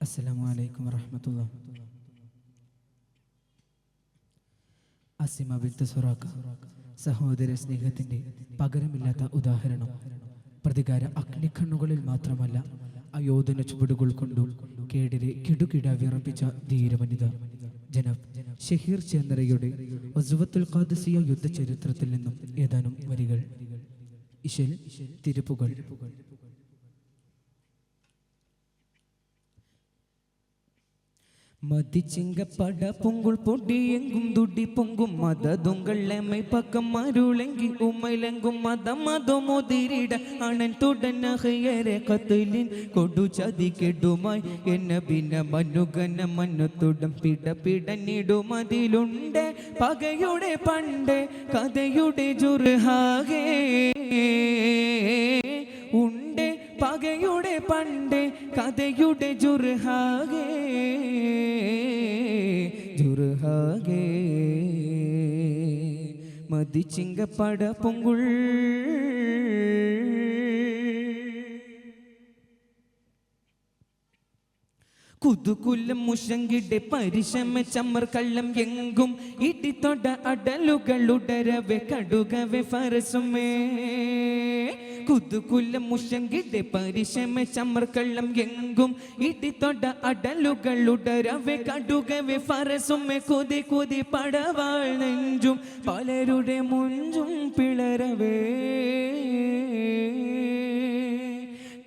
അസ്സലാമു അലൈക്കും വറഹ്മത്തുള്ളാഹി. അസിമ ബിൻത് സുറാഖ സഹോദര സ്നേഹത്തിന്റെ പകരമില്ലാത്ത ഉദാഹരണം. പ്രതികാര അഗ്നിക്കണ്ണുകളിൽ മാത്രമല്ല, അയോധന ചുവടുകൾ കൊണ്ടും കേടിരെ കിടുകിട വിറപ്പിച്ച ധീരവനിത ജനാബ് ഷഹീർ ചന്ദ്രയുടെ ഗസ്വത്തുൽ ഖാദിസിയ യുദ്ധ ചരിത്രത്തിൽ നിന്നും ഏതാനും വരികൾ. ഇശൽ തിരുപ്പുകൾ. മതിച്ചിങ്കപ്പട പൊങ്കുൾ പൊടിയെങ്കും തുടി പൊങ്കും മതതുങ്കൾ എമ്മை பக்கம் அருளங்கி உமைலெங்கும் மதம் மதமோதிரிட அண்ணன் തുടനഹയരെ കത്തിലിൻ കൊടു ചതി കെടുമായി എന്ന ഭിന്ന മനുഗന മനുത്തുടം പിട പിടന്നിടുമതിലുണ്ട് പകയുടെ പണ്ട് കഥയുടെ ജുർഹാകേ ഉണ്ട് പകയുടെ പണ്ട് കഥയുടെ ജുർഹാകേ ജുർഹാകേ മതിച്ചിങ്കപ്പട പൊങ്കുൾ. കുതുകുലം മുഷങ്കിടെ പരിശമ ചമ്മർ കള്ളം എങ്കും ഇടിത്തൊട അടലുകളുടരവെ കടുകവെ ഫറസുമേ. കുതുകുലം മുഷങ്കിടെ പരിശമ ചമ്മർ കള്ളം എങ്കും ഇടിത്തൊട അടലുകളുടരവെ കടുകവെ ഫറസുമേ. കൊതി കൊതി പടവാൾ നെഞ്ചും പലരുടെ മുഞ്ചും പിളരവേ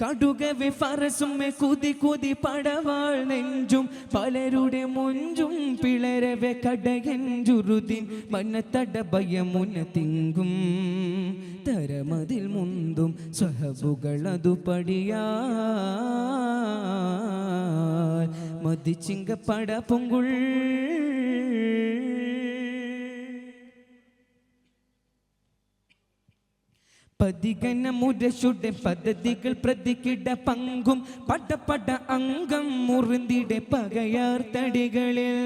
കടുകവെ ഫറസുമേ. കുതി കുതി പടവാൾ നെഞ്ചും പലരുടെ മുഞ്ചും പിളരവെ കടയഞ്ചുരുതിൻ മനത്തട ഭയമുന തിങ്കും തരമതിൽ മുന്തും സ്വഹബുകളതു പടിയാ മതിച്ചിങ്കപ്പട പൊങ്കുൾ. പതികന മുരശുടെ പദ്ധതികൾ പ്രതിക്കിട പങ്കും പടപട അംഗം മുറിന്തിടെ പകയാർ തടികളിൽ.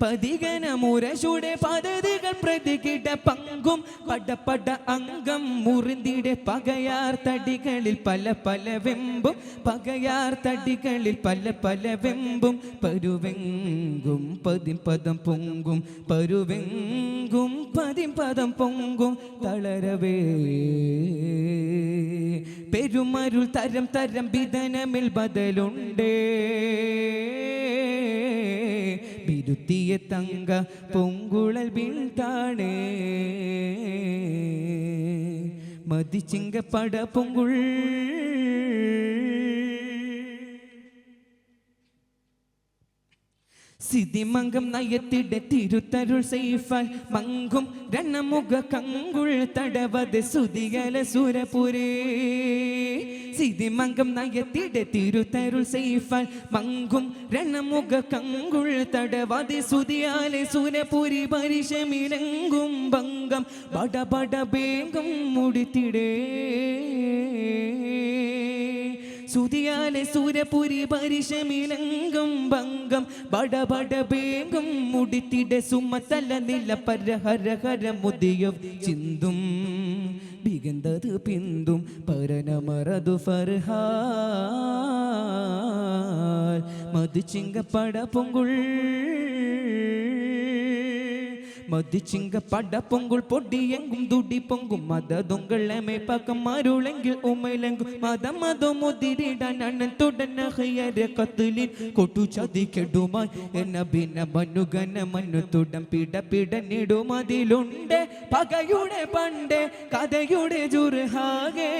പതികന മുരശുടെ പദ്ധതികൾ പ്രതിക്കിട പങ്കും പടപട അംഗം മുറിന്തിടെ പകയാർ തടികളിൽ പല പല വെമ്പും പകയാർ തടികളിൽ പല പല വെമ്പും പരുവെങ്കും പതിം പദം പൊങ്കും പരുവെങ്കും പതിം പദം പൊങ്കും തളരവേ പെരുമരുൾ തരം തരം വിധനമിൽ ബദലുണ്ടേ. ബിരുത്തിയ തങ്ക പൊങ്കുളൽ ബിൻതാണേ മതിച്ചിങ്കപ്പട പൊങ്കുൾ. സിതിമംഗം നയത്തിടെ തിരുത്തരുൾ സൈഫാൽ മങ്കും രണമുഖ കങ്കുൾ തടവത് സുതികല സുരപുരേ. സിതിമംഗം നയത്തിടെ തിരുത്തരുൾ സൈഫാൽ മങ്കും രണമുഖ കങ്കുൾ തടവത് സുതിയാലെ സുരപുരി പരിശമിലങ്കും ഭംഗം ബട ബട ബേഗം മുടിത്തിടേ. സുതിയാലെ സൂരപുരി പരിശമിലങ്കം ഭംഗം ബട ബട ബേഗം മുടിത്തിട സുമതല നില പരഹര ഹര മുദിയ ചിന്തും ബിഗന്തത് പിന്തും പരനമറതു ഫർഹാൽ മതിച്ചിങ്കപ്പട പൊങ്കുൾ. മതിച്ചിങ്കപ്പട പൊങ്കുൾ പൊടിയെങ്കും തുടി പൊങ്കും മതതുങ്കൾ എമ്മை பக்கம் അരുളെങ്കിൽ ഉമൈലെങ്കും മതം മതമൊതിരിടാൻ അണ്ണൻ തുടനഹയരെ കത്തിലിൻ കൊടു ചതി കെടുമായി എന്ന ഭിന്ന മനുഗന മനുത്തുടം പിട പിടന്നിടുമതിലുണ്ട് പകയുടെ പണ്ട് കഥയുടെ ജുർഹാകേ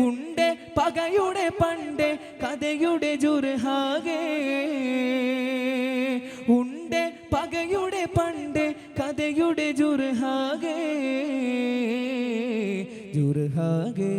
ഉണ്ട് പകയുടെ പണ്ട് കഥയുടെ ജുർഹാകേ ഉണ്ട് പകയുടെ പണ്ട് കഥയുടെ ജുർഹാകേ ജുർഹാകേ.